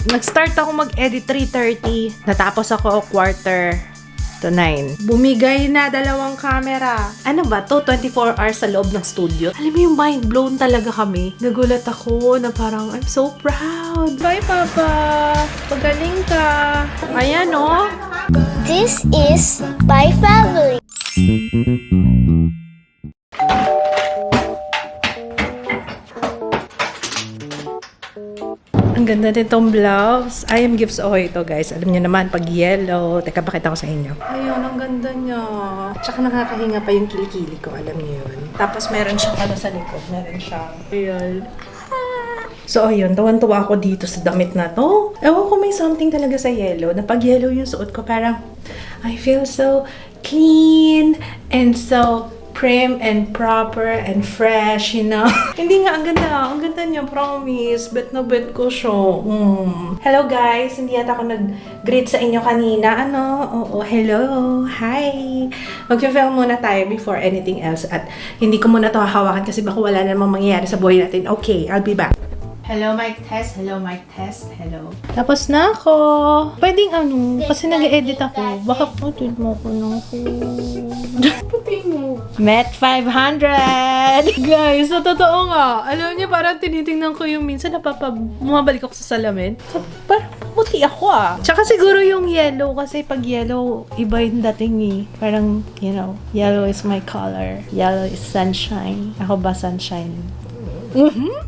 Nag-start ako mag-edit 3:30. Natapos ako 8:45. Bumigay na 2 camera. Ano ba to? 24 hours sa loob ng studio. Alam mo yung mind blown talaga kami. Nagulat ako na parang I'm so proud. Bye, Papa. Pagaling ka. Ayan, oh. This is my family. Ang ganda nitong blouse. I am Gifts Ohoy ito, guys. Alam niyo naman, pag yellow. Teka, pakita ko sa inyo. Ayun, ang ganda niya. Tsaka nakakahinga pa yung kilikili ko. Alam niyo yun. Tapos meron siyang ano sa likod. Meron siyang, ayun. So, ayun. Tawan-tuwa ako dito sa damit na to. Ewan ko, may something talaga sa yellow. Na pag yellow yung suot ko, parang I feel so clean and so prim and proper and fresh, you know? Hindi nga, ang ganda. Ang ganda niya, promise. Bet na bet ko siya. Hello guys, hindi yata ako nag-greet sa inyo kanina. Ano? Oo, hello. Hi. Mag-film muna tayo before anything else. At hindi ko muna to hahawakan kasi baka wala na namang mangyayari sa buhay natin. Okay, I'll be back. Hello, mic test. Hello, mic test. Hello. Tapos na ako. Pwedeng ano, kasi nag-edit ako. Baka putid mo ko ng food. Puti mo. Met 500! Guys, sa totoo nga. Alam niyo, parang tinitingnan ko yung minsan bumabalik ako sa salamin. So, parang puti ako ah. Tsaka siguro yung yellow, kasi pag yellow, iba yung dating eh. Parang, you know, yellow is my color. Yellow is sunshine. Ako ba sunshine?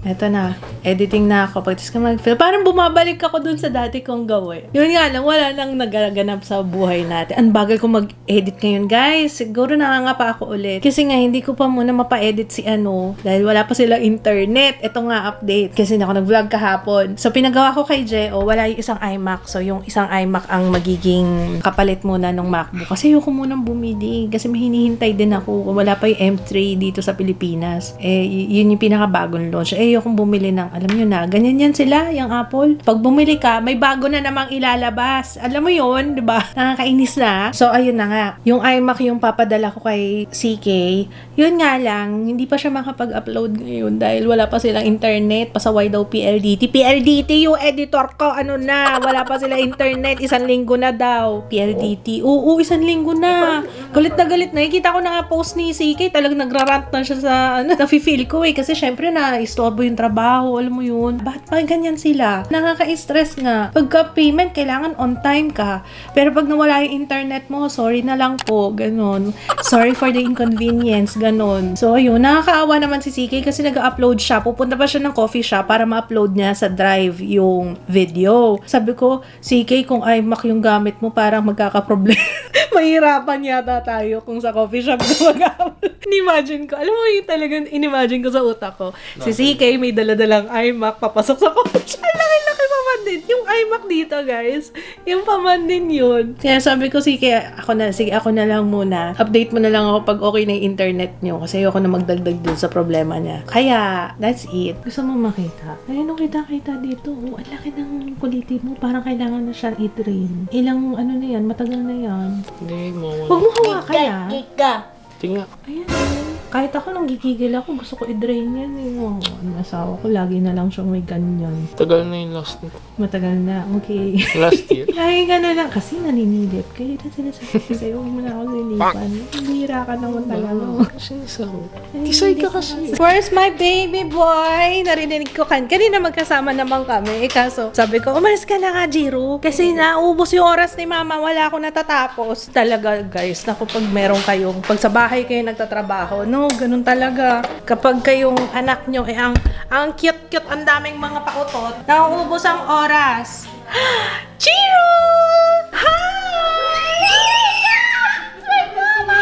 Eto na. Editing na ako. Pagtis ka mag-film. Parang bumabalik ako dun sa dati kong gawin. Yun nga lang, wala nang nagaganap sa buhay natin. Ang bagal ko mag-edit ngayon, guys. Siguro nakangapa ako ulit. Kasi nga, hindi ko pa muna mapa-edit si ano. Dahil wala pa sila internet. Ito nga, update. Kasi ako nag-vlog kahapon. So, pinagawa ko kay Jeo, wala yung isang iMac. So, yung isang iMac ang magiging kapalit muna ng MacBook. Kasi ayoko munang bumili. Kasi may hinihintay din ako. Wala pa yung M3 dito sa Pilipinas. Yun yung pinakabago launch. Yung bumili ng, alam nyo na, ganyan yan sila, yung Apple. Pag bumili ka, may bago na namang ilalabas. Alam mo yun, di ba? Nakakainis na. So, ayun na nga. Yung iMac yung papadala ko kay CK, yun nga lang, hindi pa siya makapag-upload ngayon dahil wala pa silang internet. Pasaway daw PLDT. PLDT yung editor ko, ano na, wala pa sila internet. 1 linggo na daw. PLDT. Oo, 1 linggo na. Galit na galit. Nakikita ko na nga post ni CK, talagang nagrarant na siya sa, ano, nafe-feel ko eh. Kasi syempre na istorbo yung trabaho, alam mo yun. Bakit pa ganyan sila? Nakaka-stress nga. Pagka payment, kailangan on time ka. Pero pag nawala yung internet mo, sorry na lang po, ganon. Sorry for the inconvenience, ganon. So, ayun, nakakaawa naman si CK kasi nag-upload siya. Pupunta pa siya ng coffee shop para ma-upload niya sa drive yung video. Sabi ko, CK, kung iMac yung gamit mo, parang magkakaproblema. Mahirapan yata tayo kung sa coffee shop na mag-upload. Imagine ko. Alam mo yung talagang inimagine ko sa utak ko. Si CK may daladalang iMac, papasok sa coffee shop. Laki-laki paman din. Yung iMac dito, guys. Yung paman din yun. Kaya sabi ko, sige, ako na lang muna. Update mo na lang ako pag okay na yung internet nyo. Kasi ayoko na magdagdag dun sa problema niya. Kaya, that's it. Gusto mo makita? Ayun, kita dito. Oh, ang laki ng kulitin mo. Parang kailangan na siyang i-train. Ilang, ano na yan, matagal na yan. Hindi mo. Huwag mo hawakan yan. Tingnan. Ayan. Kahit ako nang gigigil ako, gusto ko i-drain yan. Ang asawa ko, lagi na lang siyang may ganyan. Tagal na yung last nito. Matagal na. Okay. Last year. Lagi ka na lang. Kasi naninilip. Kaya na sinasabi sa'yo, huwag mo na ako nilipan. Bihira ka naman talaga. Sinisaw. Kisay ka kasi. Where's my baby boy? Narinig ko kanina magkasama naman kami. Kaso, sabi ko, umalis ka na nga, Jiro. Kasi naubos yung oras ni mama. Wala ako natatapos. Talaga, guys. Naku, pag meron kayong, pag sa bahay kayo nagtatrabaho, no, ganun talaga. Kapag kayong anak nyo, ang cute-cute, ang daming mga pautot, nauubos ang oras. Jiro! Hi! My mama!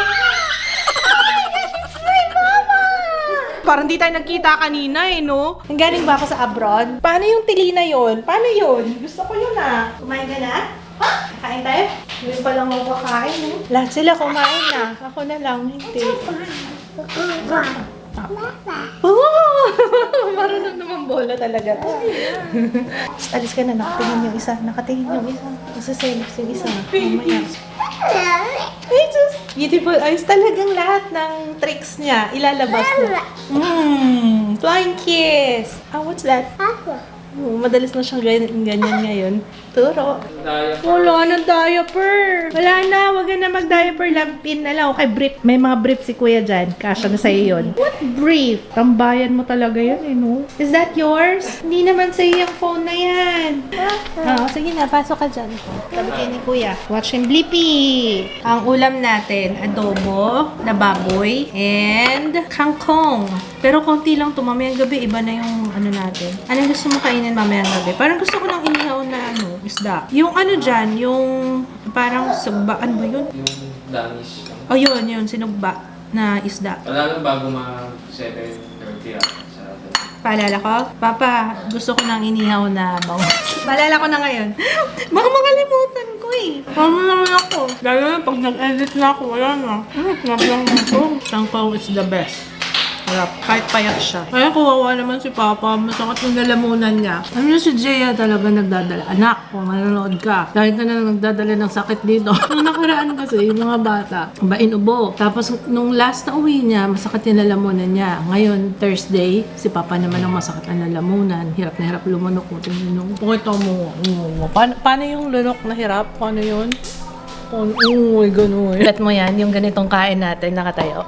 Parang di tayo nagkita kanina eh, no? Galing ba ako sa abroad? Paano yung tilina yon? Paano yun? Gusto ko yun ah. Kumain ka na? Ha? Kain tayo? Hindi pa lang ako kakain, no? Lahat sila kumain na. Ako na lang, hindi. Oh! Marunong naman bola talaga. Tapos alis ka na, nakatingin yung isa. Masaselix yung isa. Mamaya. Ay, just beautiful eyes. Talagang lahat ng tricks niya, ilalabas niya. Flying kiss. Ah, what's that? Madalas na siyang ganyan ngayon. Turo. Wala na diaper. Wala na, wag na mag-diaper. Lampin na lang. Okay, brief. May mga brief si kuya dyan. Kasha na sa'yo yun. What brief? Tambayan mo talaga yan eh, no? Is that yours? Hindi naman sa'yo yung phone na yan. Sige na, pasok ka dyan. Sabi kayo ni kuya. Watch him Blippi. Ang ulam natin, adobo na baboy and kangkong. Pero konti lang to. Mamayang gabi, iba na yung ano natin. Ano gusto mo kainin mamayang gabi? Parang gusto ko ng inihaw na isda. Yung ano dyan, yung parang sugba. Ano ba yun? Yung Danish. Oh, yun. Sinugba na isda. Wala lang bago mag-7:30 sarado. Paalala ko? Papa, gusto ko ng inihaw na bangus. Paalala ko na ngayon. Baka makalimutan ko eh. Ano naman ako? Lalo na pag nag-edit na ako, wala na. Snap lang ako. Tangkong is the best. Harap. Kahit payak siya. Kaya kawawa naman si Papa. Masakit yung lalamunan niya. Ano si Jaya talaga nagdadala? Anak, kung nanonood ka, dahil ka na nagdadala ng sakit dito. Nung nakaraan kasi, yung mga bata, inubo. Tapos, nung last na uwi niya, masakit yung lalamunan niya. Ngayon, Thursday, si Papa naman ang masakit ang lalamunan. Hirap na hirap lumunok. Pakita mo. Paano yung lunok na hirap? Paano yun? Uy, gano'n. Let mo yan, yung ganitong kain natin, nakatayo.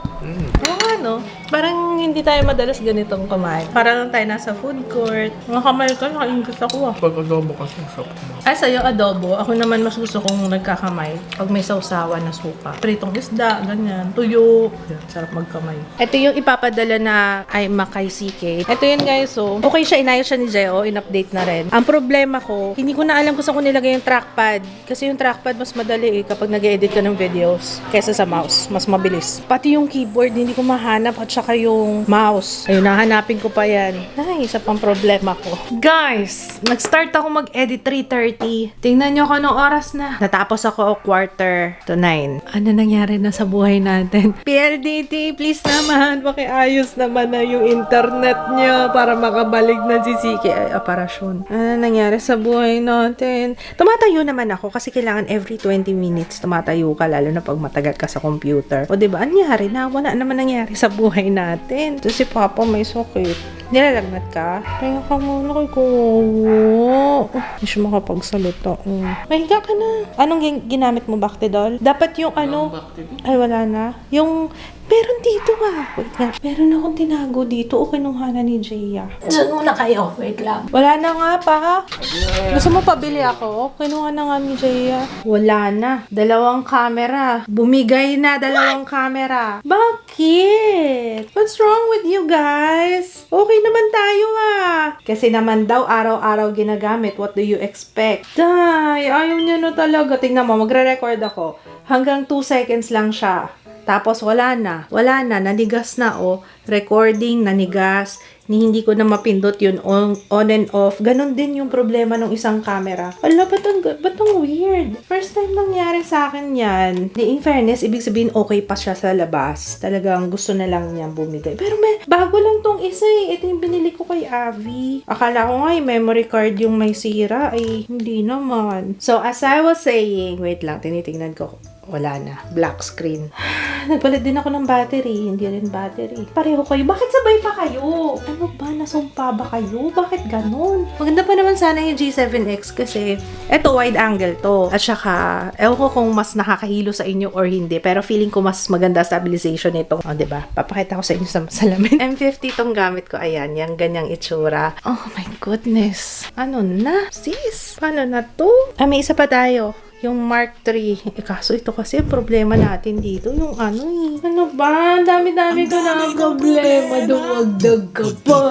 Oo nga, no? Parang hindi tayo madalas ganitong kumain. Parang tayo nasa food court. Mga kamay ko, nakaingkit ako ah. Pag adobo kasi sa mo. Sa'yo adobo, ako naman mas gusto kong nagkakamay pag may sausawan na suka. Pritong isda, ganyan. Tuyo. Yan, sarap magkamay. Ito yung ipapadala na ay makay CK. Ito yun guys, so okay siya, inayos siya ni Jeo, in-update na rin. Ang problema ko, hindi ko na alam kung saan ko nilagay yung trackpad. Kasi yung trackpad mas madali kapag nag-edit ka ng videos kesa sa mouse. Mas mabilis. Pati yung keyboard, hindi ko mahanap at saka yung mouse. Ayun, nahanapin ko pa yan. Ay, isa pang problema ko. Guys, nag-start ako mag-edit 3:30. Tingnan nyo kung anong oras na. Natapos ako 8:45. Ano nangyari na sa buhay natin? PLDT, please naman, pakiayos naman na yung internet nyo para makabalik na si CK ay operasyon. Ano nangyari sa buhay natin? Tumatayo naman ako kasi kailangan every 20 minutes tumatayo ka, lalo na pag matagal ka sa computer. O diba, anyari na? Wala naman nangyari sa buhay natin. So si Papa may sakit. Nilalagnat ka? Kaya ka muna kay Kuya. Hindi siya makapagsalita. Mahiga ka na. Anong ginamit mo, Bactidol? Dapat yung ano... Ay, wala na. Yung... Meron dito Wait nga. Meron akong tinago dito. O kinuha na ni Jaya. Diyan muna kayo. Wait lang. Wala na nga pa. Gusto mo pabili ako? Kinuha na nga ni Jaya. Wala na. 2 camera. Bumigay na 2 camera. Bakit? What's wrong with you guys? Okay naman tayo Kasi naman daw araw-araw ginagamit. What do you expect? Day, ayaw niya na talaga. Tingnan mo, magre-record ako. Hanggang 2 seconds lang siya. Tapos wala na, nanigas na recording, nanigas, hindi ko na mapindot yun on and off. Ganon din yung problema ng isang camera. Ala, ba't ang weird? First time nangyari sa akin yan. In fairness, ibig sabihin okay pa siya sa labas. Talagang gusto na lang niyang bumigay. Pero bago lang tong isa Ito yung binili ko kay Avi. Akala ko nga yung memory card yung may sira. Ay, hindi naman. So, as I was saying, wait lang, tinitingnan ko. Wala na. Black screen. Nagpalit din ako ng battery. Hindi rin battery. Pareho kayo. Bakit sabay pa kayo? Ano ba? Nasumpa ba kayo? Bakit ganun? Maganda pa naman sana yung G7X kasi eto wide angle to. At saka, ewan ko kung mas nakakahilo sa inyo or hindi. Pero feeling ko mas maganda stabilization nito. O, diba? Papakita ko sa inyo sa salamin. M50 tong gamit ko. Ayan. Yung ganyang itsura. Oh my goodness. Ano na? Sis? Paano na to? May isa pa tayo. Yung Mark III. Kaso ito kasi problema natin dito. Yung Ano ba? Dami-dami ko na problema. Duwagdag ka pa.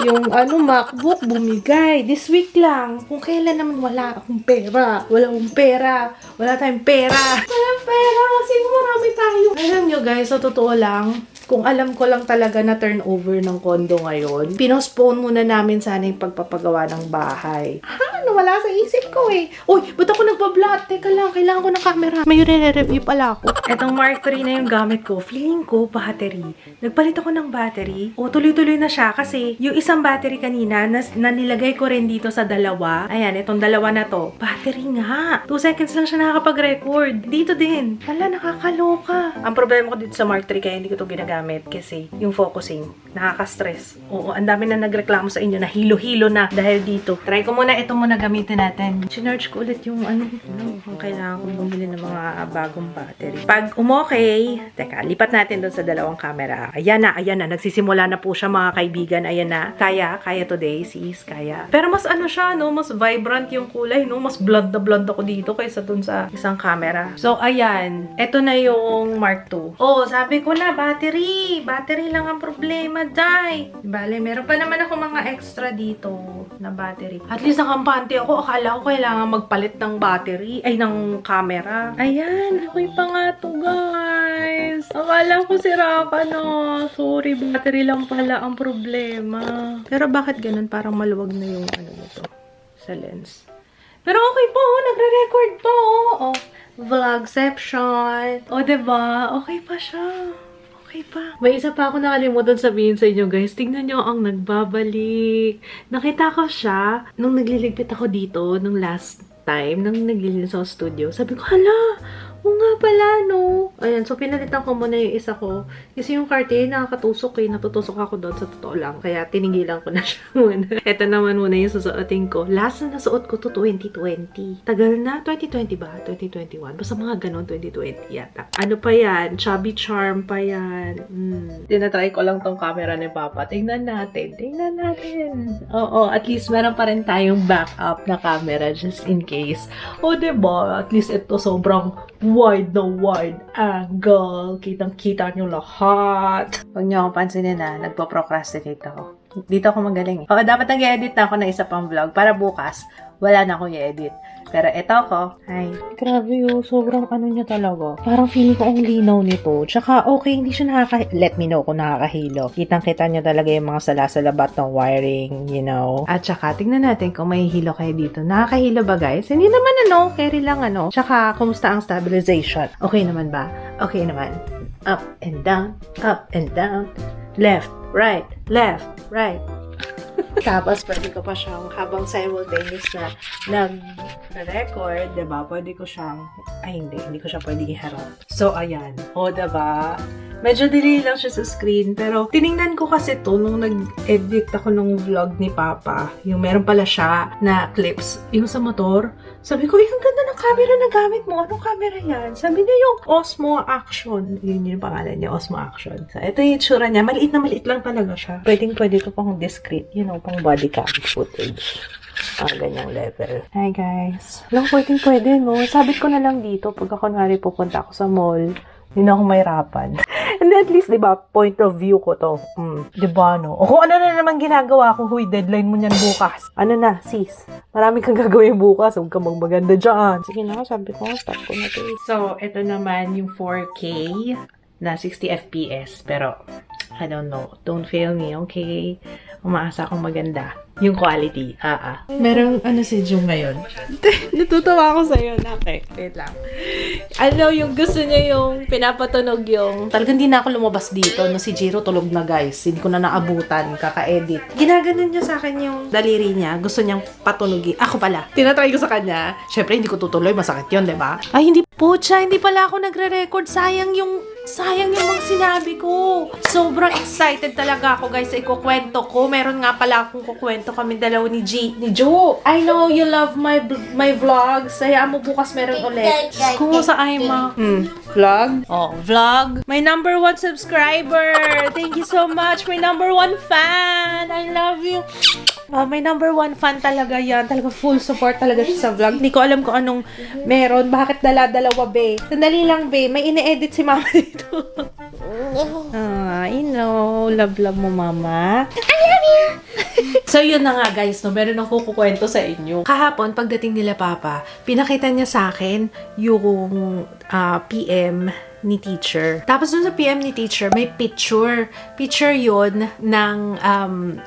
Yung MacBook bumigay. This week lang. Kung kailan naman wala akong pera. Wala akong pera. Wala tayong pera. Walang pera kasi marami tayo. Alam nyo guys, sa totoo lang, kung alam ko lang talaga na turnover ng condo ngayon, pinospone muna namin sana yung pagpapagawa ng bahay. Wala sa isip ko Uy, ba't ako nagpa-vlog? Teka lang, kailangan ko ng camera. May re-review pala ako. Etong Mark III na yung gamit ko. Feeling ko, battery. Nagpalit ako ng battery. Tuloy-tuloy na siya kasi yung isang battery kanina na nilagay ko rin dito sa 2. Ayan, itong 2 na to. Battery nga. 2 seconds lang siya nakakapag-record. Dito din. Hala, nakakaloka. Ang problema ko dito sa Mark III kaya hindi ko to ginagamit ginagamit kasi yung focusing, nakaka-stress. Oo, ang dami na nagreklamo sa inyo na hilo-hilo na dahil dito. Try ko muna, ito muna gamitin natin. Sinarge ko ulit yung kung kailangan kong bumili ng mga bagong battery. Pag umokay, teka, lipat natin doon sa dalawang camera. Ayan na, nagsisimula na po siya mga kaibigan. Ayan na, kaya today, sis, kaya. Pero mas siya, no, mas vibrant yung kulay, no, mas blood na blood ako dito kaysa doon sa isang camera. So, ayan, ito na yung Mark II. Oh, sabi ko na, battery lang ang problema, Day. Bale, meron pa naman ako mga extra dito na battery. At least nakampante ako. Akala ko kailangan magpalit ng battery. Ay, ng camera. Ayan, okay pa nga to, guys. Akala ko sira ka, no. Sorry, battery lang pala ang problema. Pero bakit ganun? Parang maluwag na yung nito sa lens. Pero okay po, nagre-record po. Oh, vlogception. O, diba? Okay pa siya. Okay pa. May isa pa ako nakalimutan sabihin sa inyo, guys. Tingnan nyo ang nagbabalik. Nakita ko siya nung nagliligpit ako dito nung last time, nung naglilinis sa studio. Sabi ko, hala, oo nga pala, no? Ayan, so pinalitan ko muna yung isa ko. Kasi yung Cartier, nakakatusok eh. Natutusok ako doon sa totoo lang. Kaya tinigilan ko na siya muna. Ito naman muna yung susuotin ko. Last na nasuot ko to 2020. Tagal na? 2020 ba? 2021? Basta mga ganon, 2020 yata. Ano pa yan? Chubby Charm pa yan. Tinatry ko lang tong camera ni Papa. Tingnan natin. Oo, at least meron pa rin tayong backup na camera just in case. O, diba? At least ito sobrang wide angle. Kitang-kita nyo lahat. Huwag nyo akong pansinin na nagpo-procrastinate ako. Dito ako magaling eh. O, dapat nag-edit na ako na isa pang vlog para bukas wala na akong i-edit. Pero eto ako. Ay, grabe yun. Sobrang niya talaga. Parang feeling ko ang linaw nito. Tsaka okay, hindi siya let me know kung nakakahilo. Kitang-kita nyo talaga yung mga salasalabat ng wiring, you know. At tsaka, tingnan natin kung may hilo kayo dito. Nakakahilo ba, guys? Hindi naman carry lang Tsaka, kumusta ang stabilization? Okay naman ba? Okay naman. Up and down, left, right. Tapos, pwede ko pa siyang, habang simultaneous na nag-record, diba? Pwede ko siyang, hindi ko siya pwede iharap. So, ayan. O, diba? Medyo delay lang siya sa screen, pero tiningnan ko kasi to nung nag-edit ako ng vlog ni Papa. Yung meron pala siya na clips, yung sa motor. Sabi ko, ang ganda ng camera na gamit mo. Anong camera yan? Sabi niya yung Osmo Action. Yun yung pangalan niya, Osmo Action. So, ito yung itsura niya. Maliit na maliit lang talaga siya. Pwede ko pang discreet, pang body cam footage. Ganyang level. Hi guys. Alam, pwede, no? Sabit ko na lang dito pag ako pupunta ako sa mall. Hindi na ako mahirapan. And at least, diba, point of view ko to. Diba, no? O kung ano na naman ginagawa ko, huy, deadline mo niyan bukas. Ano na, sis? Marami kang gagawin bukas. Huwag ka magmaganda dyan. Sige na, sabi ko, stop ko na to. So, ito naman yung 4K na 60 FPS. Pero, I don't know. Don't fail me, okay? Umaasa akong maganda. Yung quality. Merong si Jung ngayon. Natutuwa ako sa'yo, Nake. Wait lang. Yung gusto niya yung pinapatunog yung... Talagang hindi na ako lumabas dito. No, si Jiro tulog na, guys. Hindi ko na naabutan. Kaka-edit. Ginaganon niya sa akin yung daliri niya. Gusto niyang patunogin. Ako pala. Tinatry ko sa kanya. Syempre, hindi ko tutuloy. Masakit yun, diba? Ay, hindi po siya. Hindi pala ako nagre-record. Sayang yung mga sinabi ko. Sobrang excited talaga ako, guys, sa ikukwento ko. Meron nga pala akong kukwento kami dalawa ni Jo. I know you love my vlogs. Hayaan mo bukas meron ulit. Kumusta ay ma? Vlog? Oh, vlog. My number 1 subscriber. Thank you so much. My number 1 fan. I love you. My number 1 fan talaga yan. Talaga full support talaga siya sa vlog. Hindi ko alam kung anong meron. Bakit dala-dalawa, be? Sandali lang, be. May ine-edit si mama dito. I know. Love mo, mama. I love you! So, yun na nga, guys. No? Meron akong kukwento sa inyo. Kahapon, pagdating nila Papa, pinakita niya sa akin yung PM ni teacher. Tapos dun sa PM ni teacher, may picture. Picture yon ng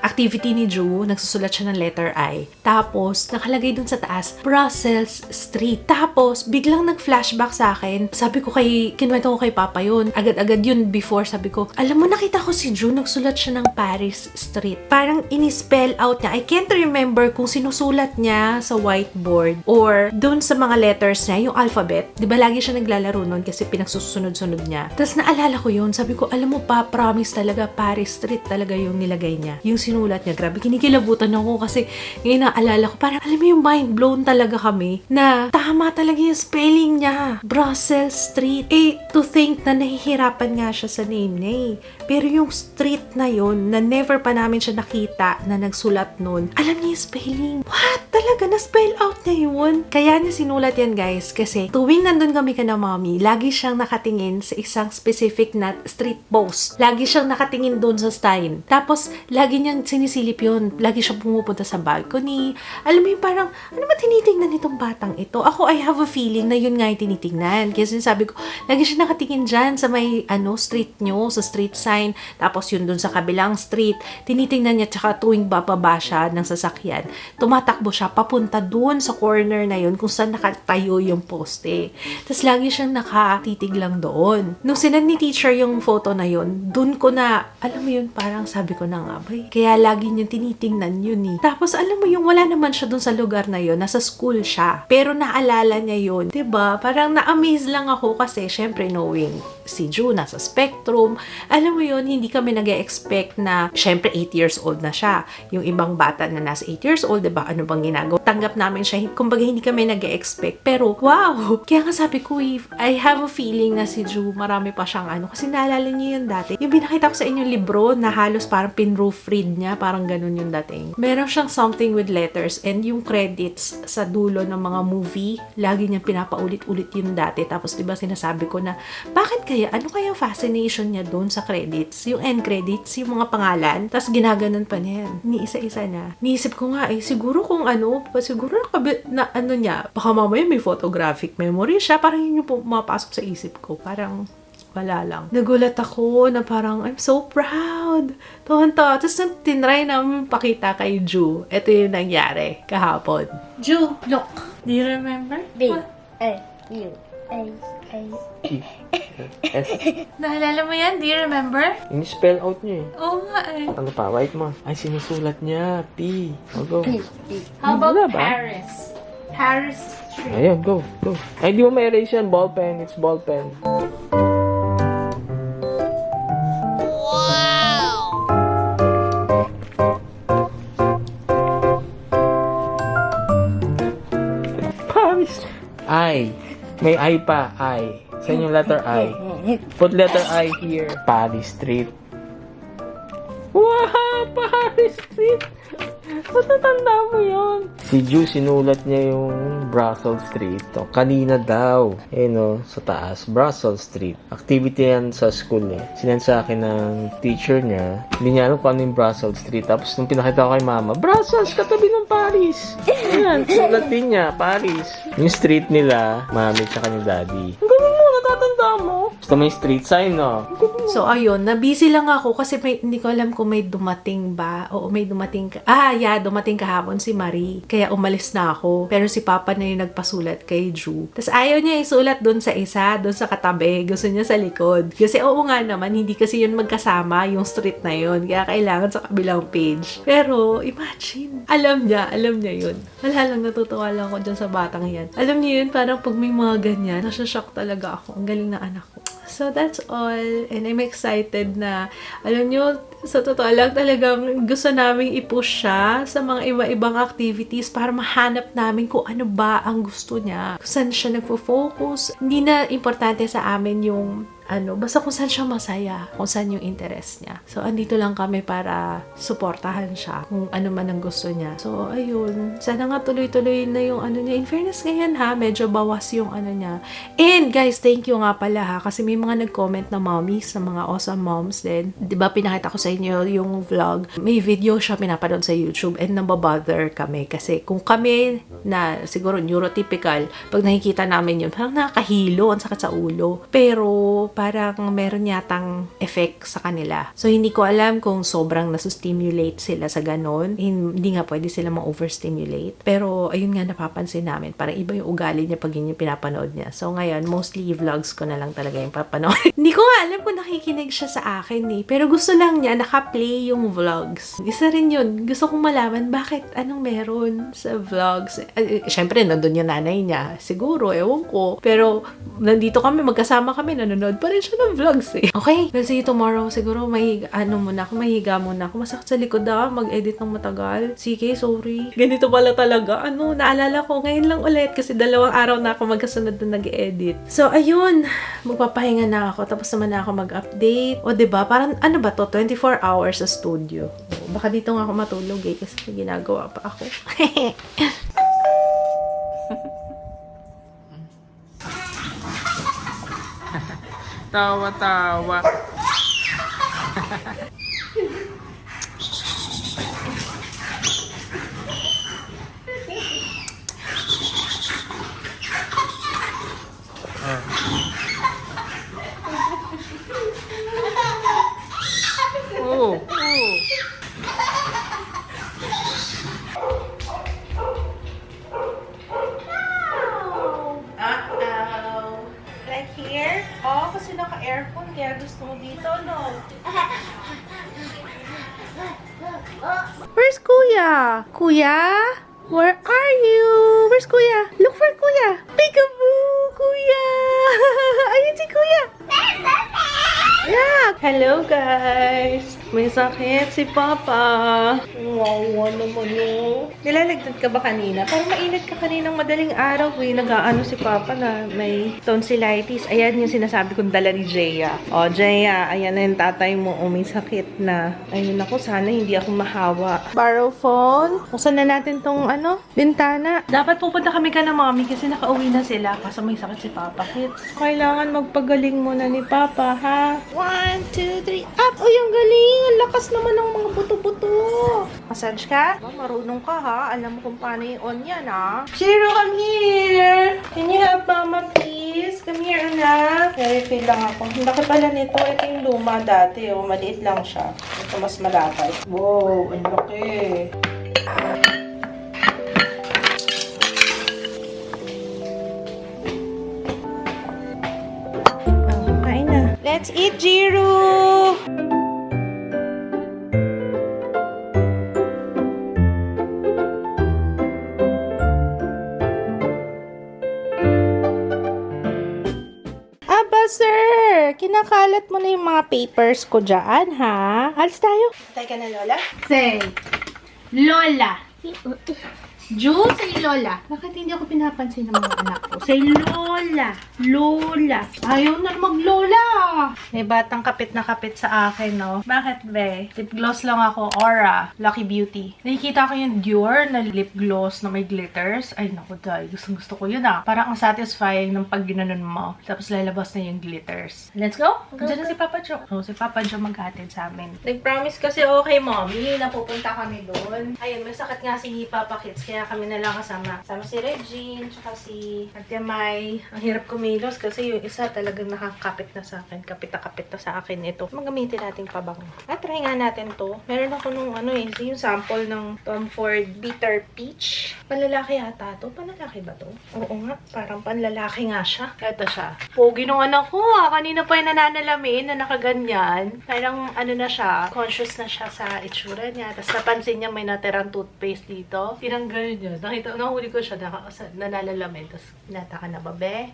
activity ni Drew. Nagsusulat siya ng letter I. Tapos, nakalagay dun sa taas, Brussels Street. Tapos, biglang nag-flashback sa akin. Sabi ko kinuwento ko kay Papa yun. Agad-agad yun before, sabi ko, alam mo, nakita ko si June, nagsulat siya ng Paris Street. Parang ini-spell out niya. I can't remember kung sinusulat niya sa whiteboard or dun sa mga letters niya, yung alphabet. Di ba lagi siya naglalaro nun kasi pinagsusunod-sunod niya. Tapos naalala ko yun. Sabi ko, alam mo pa, promise talaga, Paris Street talaga yung nilagay niya. Yung sinulat niya. Grabe, kinikilabutan ako kasi ngayon naalala ko, parang alam mo yung mind blown talaga kami na tama talaga yung spelling niya. Brussels Street. To think na nahihirapan nga siya sa name niya eh. Pero yung street na yun, na never pa namin siya nakita na nagsulat nun, alam niya yung spelling. What? Talaga, na-spell out niya yun. Kaya niya sinulat yan, guys, kasi tuwing nandun kami ka na mommy, lagi siyang nakatingin sa isang specific na street post. Lagi siyang nakatingin doon sa sign. Tapos, lagi niyang sinisilip yun. Lagi siyang pumupunta sa balcony. Alam mo yung parang, ano ba tinitingnan nitong batang ito? Ako, I have a feeling na yun nga yung tinitingnan. Kasi sabi ko, lagi siya nakatingin dyan sa may, street nyo, sa street sign. Tapos yun doon sa kabilang street. Tinitingnan niya, tsaka tuwing bababa siya ng sasakyan, tumatakbo siya papunta doon sa corner na yun kung saan nakatayo yung poste. Tapos lagi siyang nakatitig lang doon. Nung sinend ni teacher yung photo na yun, doon ko na, alam mo yun, parang sabi ko na nga, bay, kaya lagi niyang tinitingnan yun eh. Tapos alam mo yung wala naman siya doon sa lugar na yun, nasa school siya. Pero naalala niya yun. 'Di ba? Parang na-amaze lang ako kasi syempre knowing si Ju nasa Spectrum, alam mo yun, hindi kami nag-expect na syempre 8 years old na siya. Yung ibang bata na nasa 8 years old, 'di ba? Ano bang ginagawa? Tanggap namin siya. Kumbaga hindi kami nag-expect. Pero wow! Kaya nga sabi ko, I have a feeling na si Ju marami pa siyang kasi naalala niyo yun dati. Yung binakita ko sa inyo libro na halos parang pinroof read niya, parang ganun yung dating. Meron siyang something with letters and yung credits sa dulo ng mga movie, lagi niyang pinapaulit-ulit yun dati. Tapos 'di ba sinasabi ko na, bakit kaya, ano kaya fascination niya doon sa credits? Yung end credits, yung mga pangalan, tapos ginaganon pa niya yan. Niisa-isa na. Niisip ko nga, siguro kung siguro niya, baka mamaya may photographic memory siya, parang yun yung pumapasok sa isip ko. Parang, wala lang. Nagulat ako na parang, I'm so proud. Tuwan-tuwa. Tapos nang tinry namin pakita kay Ju, ito yung nangyari kahapon. Ju, look. Do you remember? Naalala mo yan? Do you remember? Ini-spell out niya eh. Oo nga eh. Ano pa? Wait mo. Ay, sinusulat niya. P. Go. How about Wala ba? Paris? Paris Street. Ayun, go. Ay, di mo ma-erase yan. Ball pen. It's ball pen. Paris. I. May I pa. I. Saan yung letter I? Put letter I here. Paris Street. Wow! Paris Street! Matatanda mo yun. Si Ju, sinulat niya yung Brussels Street. Kanina daw. Sa taas. Brussels Street. Activity yan sa school eh. Sinend sa akin ng teacher niya. Hindi niya alam kung ano yung Brussels Street. Tapos nung pinakita ko kay mama, Brussels, katabi ng Paris. Ayan, sulat din niya, Paris. Yung street nila, mami tsaka ni daddy. Ang galing mo, natatanda mo. Basta may street sign, no? So, ayun, na-busy lang ako kasi hindi ko alam kung may dumating ba. Oo, may dumating dumating kahapon si Marie. Kaya umalis na ako. Pero si Papa na yung nagpasulat kay Ju. Tapos ayaw niya isulat doon sa isa, doon sa katabi. Gusto niya sa likod. Kasi oo nga naman, hindi kasi yun magkasama yung street na yun. Kaya kailangan sa kabilang page. Pero, imagine. Alam niya yun. Wala lang, natutuwa lang ako dyan sa batang yan. Alam niyo yun, parang pag may mga ganyan, nasashock talaga ako. Ang galing na anak ko. So, that's all. And I'm excited na, alam nyo, sa totoo lang talagang gusto naming i-push siya sa mga iba-ibang activities para mahanap namin kung ano ba ang gusto niya. Kung saan siya nagpo-focus. Hindi na importante sa amin yung basta kung saan siya masaya, kung saan yung interest niya. So, andito lang kami para suportahan siya kung ano man ang gusto niya. So, ayun. Sana nga tuloy-tuloy na yung niya. In fairness ngayon medyo bawas yung niya. And guys, thank you nga pala kasi may mga nag-comment na mommies, na mga awesome moms din. Diba, pinakita ko sa inyo yung vlog. May video siya pinapanood sa YouTube and nababother kami kasi kung kami na siguro neurotypical, pag nakikita namin yun, parang nakakahilo, ang sakit sa ulo. Pero parang meron yatang effect sa kanila. So, hindi ko alam kung sobrang nasustimulate sila sa ganon. Hindi nga pwede sila ma-overstimulate. Pero, ayun nga napapansin namin. Parang iba yung ugali niya pag yun yung pinapanood niya. So, ngayon, mostly vlogs ko na lang talaga yung papanood. Hindi ko nga alam kung nakikinig siya sa akin eh. Pero gusto lang niya, naka-play yung vlogs. Isa rin yun. Gusto kong malaman bakit, anong meron sa vlogs. Siyempre, nandun yung nanay niya. Siguro, ewan ko. Pero, nandito kami, magkasama kami, nanonood pa rin siya ng vlogs eh. Okay, we'll see you tomorrow. Siguro, mahiga muna ako. Masakit sa likod mag-edit ng matagal. Sige, sorry. Ganito pala talaga. Naalala ko, ngayon lang ulit kasi 2 araw na ako magkasunod na nag-edit. So, ayun. Magpapahinga na ako. Tapos naman na ako mag-update. O, diba? Parang, ano ba to? 24 hours sa studio. O, baka dito nga ako matulog eh kasi may ginagawa pa ako. Tawa-tawa. Oh. Right here? Oh, kasi naka-aircon kaya gusto mo dito, no? Where's Kuya? Kuya? Where are you? Where's Kuya? Look for Kuya. Peekaboo! Kuya! Ayun si Kuya! Yeah! Hello, guys! May sakit si Papa. Wow, naman yun. Nilalagdad ka ba kanina? Parang mainit ka kaninang madaling araw eh. Nag-aano si Papa na may tonsillitis. Ayan yung sinasabi kong dala ni Jaya. O, Jaya, ayan na yung tatay mo. O, may sakit na. Ayun ako, sana hindi ako mahawa. Borrow phone. Buksan na natin tong bintana. Dapat pupunta kami ka na mommy kasi nakauwi na sila. Kaso may sakit si Papa. Kids, kailangan magpagaling muna ni Papa, ha? 1, 2, 3, up! Uy, ang galing! Ang lakas naman ng mga buto-buto. Massage ka? Marunong ka, ha? Alam mo kung paano i-on yan, ha? Shiro, come here! Can you help Mama, please? Come here, anak. Refill lang ako. Ang laki pala nito. Ito yung luma dati, oh. Maliit lang siya. Ito mas malapay. Wow, ang laki. Kain na. Let's eat, Jiro! Sir, kinakalat mo na yung mga papers ko dyan, ha? Alis tayo. Tay ka na, Lola? Say, Lola. Ju, say Lola. Bakit hindi ako pinapansin ng mga anak ko? Say Lola. Lola. Ayaw na mag-Lola. May batang kapit na kapit sa akin, no? Bakit, be? Lip gloss lang ako. Aura. Lucky Beauty. Nakikita ko yung Dior na lip gloss na may glitters. Ay, naku, day. Gusto ko yun, ah. Parang ang satisfying ng pag ginanon mo. Tapos lalabas na yung glitters. Let's go. Diyan na si Papa Jo. Oh, si Papa Jo maghatid sa amin. Nag-promise kasi okay, mommy, na pupunta kami doon. Ayun, may sakit nga si Papa Kids. Kaya kami na lang kasama. Sama si Regine, tsaka si Ate May. Ang hirap kumilos kasi yung isa talagang nakakapit na sa akin. Kapit na sa akin ito. Magamitin natin pabango. At try nga natin to. Meron ako nung yung sample ng Tom Ford Bitter Peach. Panlalaki yata to. Panlalaki ba to? Oo nga. Parang panlalaki nga siya. Ito siya. Pogi nung anak ko ah. Kanina pa yung nananalamin na nakaganyan. Parang na siya. Conscious na siya sa itsura niya. Tapos napansin niya may natirang toothpaste dito. Tinanggal niya. Nahuli ko siya, nanalalamin. Tapos, pinata ka na ba, be?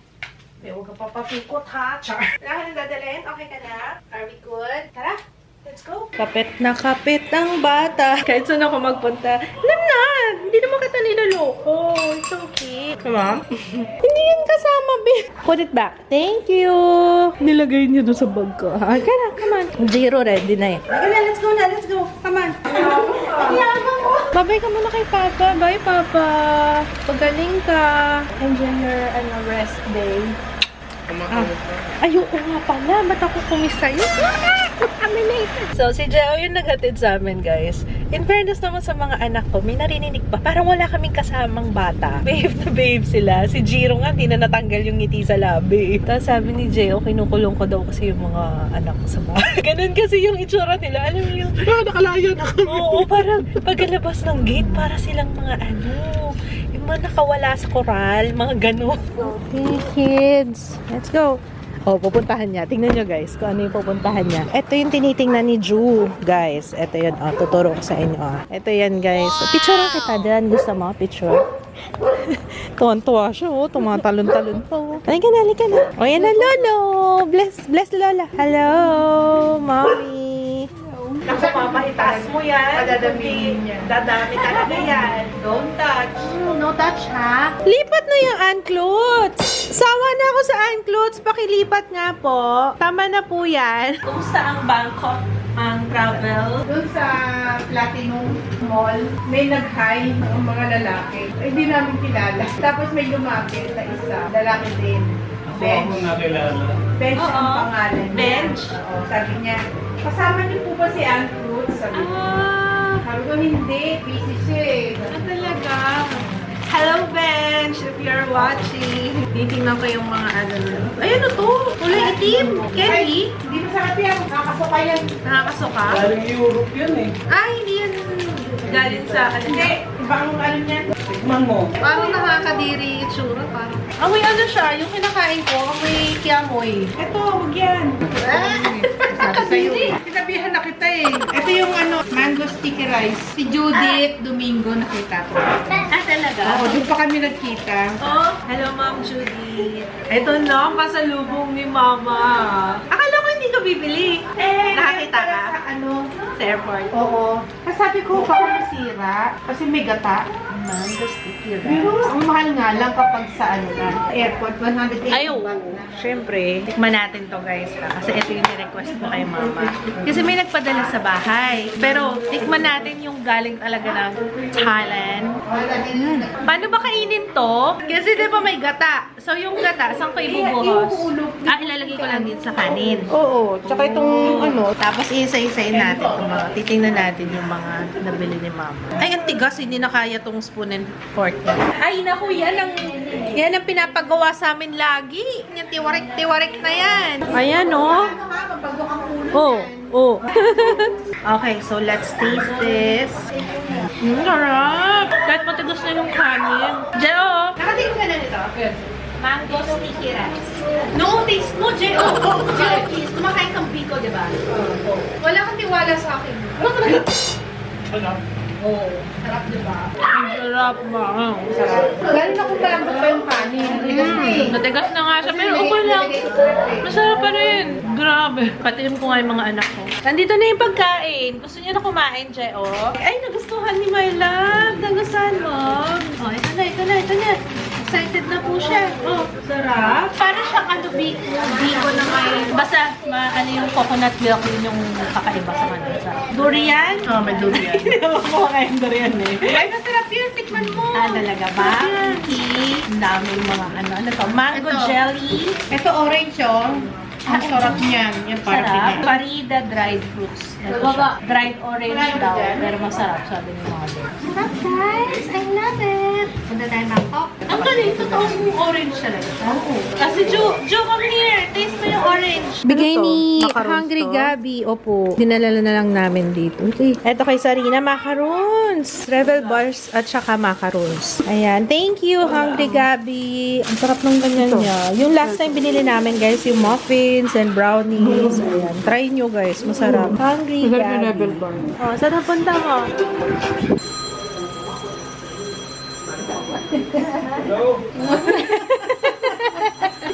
Huwag ka papapikot, ha? Char. Wala ka nang dadalhin? Okay ka na? Are we good? Tara, let's go. Kapit na kapit ang bata. Kahit saan ako magpunta. Alam na! Hindi naman kita niloloko. It's okay. Come on. Hindi yan kasama, be. Put it back. Thank you. Nilagay niyo doon sa bag ko. Kaya na, come on. Zero, ready na eh. Okay na, let's go na. Let's go. Come on. Babay ka muna kay Papa. Bye, Papa. Pagaling ka. Enjoy your rest day. Ayoko nga pala. Ba't ako kumis sa'yo? So, si Jao yung naghatid sa amin, guys. In fairness naman sa mga anak ko, may narinig pa. Parang wala kaming kasamang bata. Babe na babe sila. Si Jiro nga, hindi na natanggal yung ngiti sa labi. Tapos sabi ni Jeo, kinukulong ko daw kasi yung mga anak ko sa bahay. Ganun kasi yung itsura nila. Alam mo yung... Nakalaya na kami. Oo, parang pagkalabas ng gate, para silang mga yung mga nakawala sa koral, mga gano'n. Okay, kids. Let's go. Oh, pupuntahan niya. Tingnan nyo, guys, kung ano yung pupuntahan niya. Ito yung tinitingnan ni Ju, guys. Ito yun. Oh, tuturo ko sa inyo. Oh. Ito yan, guys. Picturean kita dyan. Gusto mo? Picture. Tuwan-tuwa siya, oh. Tumatalon-talon pa, oh. Halika na, halika na. O, yan na, Lolo. Bless Lola. Hello, Mommy. Naku, mama, itaas mo yan. Dadami niya. Dadami talaga yan. Don't touch. No touch, ha? Lipat na yung anklots. Sawa na ako sa anklots. Pakilipat nga po. Tama na po yan. Kumusta ang Bangkok? Ang travel? Doon sa Platinum Mall, may nag-hi ang mga lalaki. Hindi namin kilala. Tapos may lumapit na isa, lalaki din. Bench. Bench Oo. ang pangalan niya. Bench? Oo, sabi niya, kasama niyo po ba si Aunt Ruth? Sabi ko. Sabi ko, hindi. Busy siya eh. Talaga. Hello, Bench, if you're watching. Titingnan ko yung mga Ayun na to. Kulay itim. Kelly. Hindi masarap yan. Nakakasuka yan. Nakakasuka. Galing Europe yun eh. Ay, hindi yan galing sa Hindi. Ibang ano niya. Tikman mo. Parang nakakadiri itsura. Parang. Amoy ano siya, yung kinakain ko, amoy kiamoy. Ito, huwag yan. Sabi sa'yo. Sinabihan na kita eh. Ito yung ano, mango sticky rice. Si Judith Domingo nakita ko. Talaga? Oo, doon pa kami nagkita. Oh, hello Ma'am Judy. Ito na ang pasalubong ni Mama. Akala ko hindi ka bibili. Nakakita ka? Sa ano? Sa airport. Oo. Kasi sabi ko, baka masira. Kasi may gata. Mango sticky Pero ang mahal nga lang kapag sa ano na, airport, 180 Ayaw. baht na. Siyempre, tikman natin to guys ha. Kasi ito yung request ko kay Mama. Kasi may nagpadala sa bahay. Pero tikman natin yung galing talaga ng Thailand. Paano ba kainin to? Kasi di ba may gata. So yung gata, saan ko ibubuhos? Ilalagay ko lang din sa kanin. Oo. Tsaka itong ano, Tapos isa-isayin natin itong mga, titingnan natin yung mga nabili ni Mama. Ay, ang tigas, hindi na kaya tong spoon and fork niya. Ay, naku, yan ang pinapagawa sa amin lagi. Yung tiwarik-tiwarik na yan. Ayan, oh. Oh, oh. Okay, so let's taste this. Sarap! Kahit matigas na yung kanin. Jeo! nakatingin ka na nito. Mango sticky rice. No, taste mo, Jeo! Jero, please, kumakain kang biko, di ba? Wala kang tiwala sa akin. Oo. Sarap, di ba? Ang sarap ba? Lalo na kung malambot pa yung kanin. Natigas na eh. Natigas na nga siya, pero okay lang. Masarap pa rin. Grabe. Patiim ko nga yung mga anak ko. Nandito na yung pagkain. Gusto niya na kumain, Jeo? Ay, nagustuhan ni my love. Nagustuhan mo? Oh, ito na. Excited na po siya. Oh, sarap. Para siyang biko na may... Basta, ano yung coconut milk yun yung kakaiba sa kanila. Durian? Oo, may durian. Hindi naman ko kakain durian eh. Ay, masarap yun. Tikman mo. Talaga ba? Ang daming mga ano to? Mango Ito. jelly. Ito orange, oh. Ang sarap niyan. Yan parang Sarap. pinay. Farida dried fruits. Ito siya. Dried orange daw. Pero masarap, sabi ni mga din. Sarap, guys. I love it. Punta tayo Bangkok. Ang galing, totoo yung orange talaga. Oo. Kasi Jo, come here. Taste mo yung orange. Bigay ni Hungry Gabi. Opo. Dinala na lang namin dito. Okay. Eto kay Sarina, macarons. Rebel bars at saka macarons. Ayan. Thank you, Hungry Gabi. Ang sarap ng ganyan niya. Yung last time binili namin, guys, yung muffins and brownies. Ayan. Try nyo, guys. Masarap. Hungry Gabi. Oh, saan napunta mo?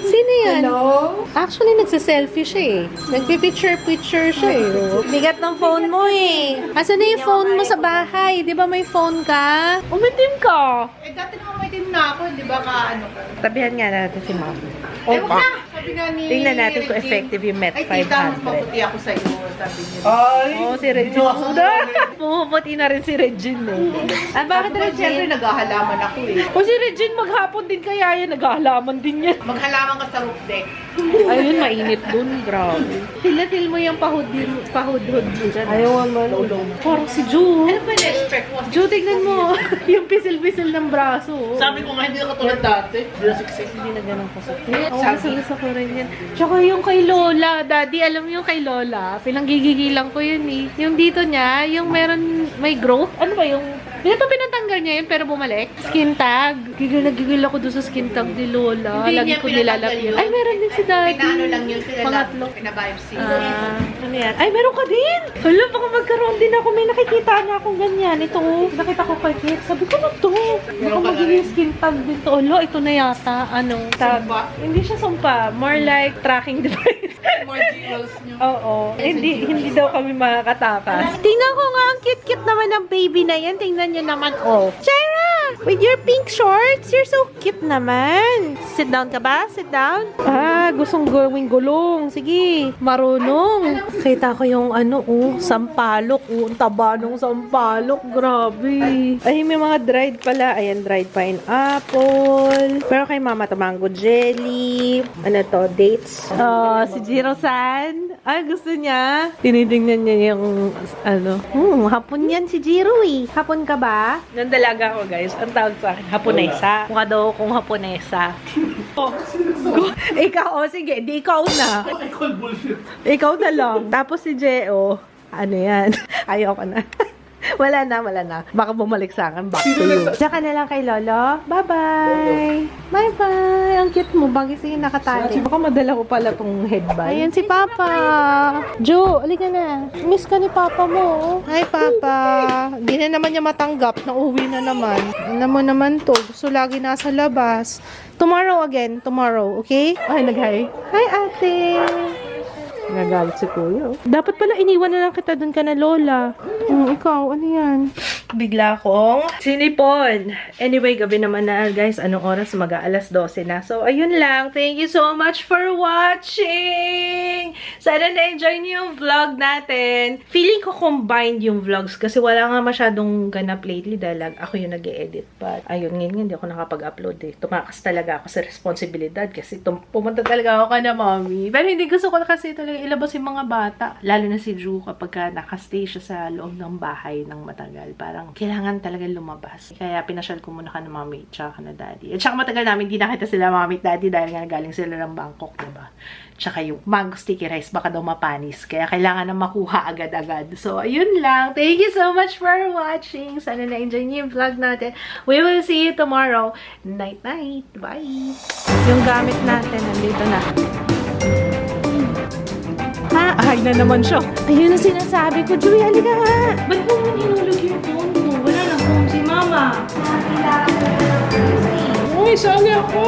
Sino yan? Hello? Actually, nagsa-selfie siya eh. Nagpipicture-picture siya eh. Bigat ng phone mo eh. Asan na yung phone mo sa bahay? Di ba may phone ka? Umitim ka. Eh, dati naman may team na ako. Di ba ka ano ko? Tabihan nga natin si Mom. Eh, wag na. Sabi Sabi nga ni Tingnan natin kung Regine, effective yung Met ay, tita, mas 500. maputi ako sa'yo. Sabi niya. Ay! Oo, si Regine. Pumuputi na rin si Regine eh. Ah, bakit Bakit siyempre Regine? naghahalaman ako eh. O si Regine maghapon din kaya yan, naghahalaman din yan. Maghalaman ka sa roof deck. Ayun, mainit dun, grabe. Tilatil mo yung pahud-hud mo dyan. Ayaw man. Parang si Ju. Ano ba na-expect mo? Ju, tignan mo. yung pisil-pisil ng braso. Sabi ko nga hindi na katulad dati. Hindi na siksik. Hindi na ganun kasakit. Oo, Sabi. gusto ko rin yan. Tsaka yung kay Lola, Daddy, alam mo yung kay Lola, pinanggigigilan ko yun eh. Yung dito niya, yung may growth. Ano ba yung... Hindi pa pinatanggal niya yun, pero bumalik. Skin tag. Gigil ako doon sa skin tag ni Lola. Hindi Lagi niya ko nilalap pinatanggal yun. yun. Ay, meron din si Daddy. Pinaano lang yun. Pangatlo. Pinabiopsy. Ano yan? Ay, meron ka din! Hala, baka magkaroon din ako. May nakikita na akong ganyan. Ito, oh. Nakita ko kay Kate. Sabi ko, ano to? Baka Meron ka na magiging rin. skin tag din to. Alo, ito na yata. Ano? Sumpa? Hindi siya sumpa. More like tracking device. More jewels niyo. Oo. Hindi daw kami makakatakas. Tingnan ko nga, ang cute-cute naman ng baby na yan. Tingnan niyo naman, oh. Shaira! With your pink shorts, you're so cute naman. Sit down ka ba? Sit down. Ah, gustong gawing gulong. Sige, marunong. Kita ko yung ano, sampalok. Ang taba nung sampalok. Grabe. Ay, may mga dried pala. Ayan, dried pineapple. Pero kay mama to, mango jelly. Ano to, dates. Oh, si Jiro-san. Ay, gusto niya. Tinitingnan niya yung, hapon yan si Jiro eh. Hapon ka ba? Nang dalaga ko, guys. Ang tawag sa akin, haponesa. Mukha daw akong haponesa. Ikaw, sige, di ikaw na. Ikaw na lang. Tapos si Jeo, ano yan? Ayoko na. Wala na. Baka bumalik sa akin. Back to you. Tsaka na lang kay Lolo. Bye-bye. Bye-bye. Ang cute mo. Bagay sa'yo nakatali. Baka madala ko pala tong headband. Ayan si Papa. Jo, alika na. Miss ka ni Papa mo. Hi, Papa. Hindi na naman niya matanggap. Nauwi na naman. Ano mo naman to. Gusto lagi nasa labas. Tomorrow again. Tomorrow. Okay? Ay, nag-hi. Hi, ate. Nagalit si Kuya. Dapat pala iniwan na lang kita dun ka na Lola. Ikaw, ano yan? Bigla akong sinipon. Anyway, gabi naman na guys. Anong oras? Mag-aalas 12 na. So, ayun lang. Thank you so much for watching! Sana na-enjoy niyo yung vlog natin. Feeling ko combined yung vlogs kasi wala nga masyadong ganap lately dahil ako yung nag-e-edit. But, ayun, ngayon hindi ako nakapag-upload eh. Tumakas talaga ako sa responsibilidad kasi pumunta talaga ako ka na mommy. Pero hindi gusto ko na kasi talaga ilabas yung mga bata. Lalo na si Drew kapag nakastay siya sa loob ng bahay ng matagal. Parang kailangan talaga lumabas. Kaya pinasyal ko muna ka na mommy tsaka ka na daddy. At saka matagal namin hindi nakita sila mommy at daddy dahil nga galing sila ng Bangkok, diba? Tsaka yung mango sticky rice baka daw mapanis. Kaya kailangan na makuha agad-agad. So, ayun lang. Thank you so much for watching. Sana na-enjoy niyo yung vlog natin. We will see you tomorrow. Night-night. Bye! Yung gamit natin, nandito na. Ha? Ay na naman siya. Ayun ang sinasabi ko. Joey, halika nga. Ba't mo mo ninulog yung phone mo? Wala na phone si Mama. Uy, sali ako.